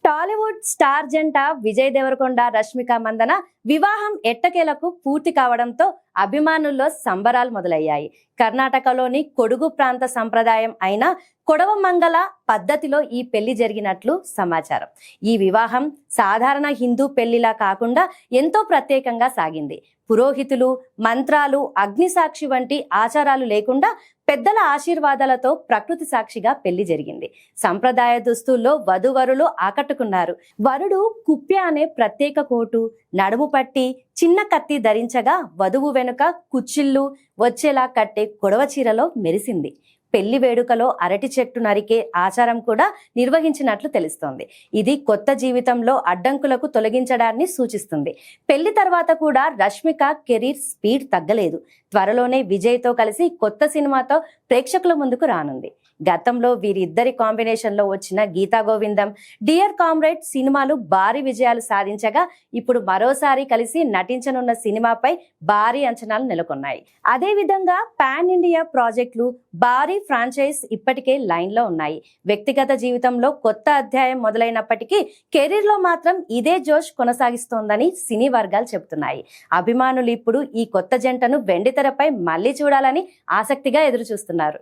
Tollywood star జంట విజయ్ దేవరకొండ రష్మిక మందన వివాహం ఎట్టకేలకు పూర్తి కావడంతో అభిమానుల్లో సంబరాలు మొదలయ్యాయి. కర్ణాటకలోని కొడుగు ప్రాంత సంప్రదాయం అయిన కొడవమంగళ పద్ధతిలో ఈ పెళ్లి జరిగినట్లు సమాచారం. ఈ వివాహం సాధారణ హిందూ పెళ్లిలా కాకుండా ఎంతో ప్రత్యేకంగా సాగింది. పురోహితులు, మంత్రాలు, అగ్నిసాక్షి వంటి ఆచారాలు లేకుండా పెద్దల ఆశీర్వాదాలతో ప్రకృతి సాక్షిగా పెళ్లి జరిగింది. సంప్రదాయ దుస్తుల్లో వధూవరులు ఆకట్టుకున్నారు. వరుడు కుప్య అనే ప్రత్యేక కోటు, నడుము పట్టి చిన్న కత్తి ధరించగా వధువు వెనుక కుచ్చిళ్ళు వచ్చేలా కట్టే కొడవ చీరలో మెరిసింది. పెళ్లి వేడుకలో అరటి చెట్టు నరికే ఆచారం కూడా నిర్వహించినట్లు తెలుస్తోంది. ఇది కొత్త జీవితంలో అడ్డంకులకు తొలగించడాన్ని సూచిస్తుంది. పెళ్లి తర్వాత కూడా రష్మిక కెరీర్ స్పీడ్ తగ్గలేదు. త్వరలోనే విజయ్తో కలిసి కొత్త సినిమాతో ప్రేక్షకుల ముందుకు రానుంది. గతంలో వీరిద్దరి కాంబినేషన్లో వచ్చిన గీతా గోవిందం, డియర్ కామ్రేడ్ సినిమాలు భారీ విజయాలు సాధించగా ఇప్పుడు మరోసారి కలిసి నటించనున్న సినిమాపై భారీ అంచనాలు నెలకొన్నాయి. అదేవిధంగా పాన్ ఇండియా ప్రాజెక్టులు, భారీ ఫ్రాంచైజ్ ఇప్పటికే లైన్లో ఉన్నాయి. వ్యక్తిగత జీవితంలో కొత్త అధ్యాయం మొదలైనప్పటికీ కెరీర్లో మాత్రం ఇదే జోష్ కొనసాగిస్తోందని సినీ వర్గాలు చెబుతున్నాయి. అభిమానులు ఇప్పుడు ఈ కొత్త జంటను వెండితెరపై మళ్లీ చూడాలని ఆసక్తిగా ఎదురు చూస్తున్నారు.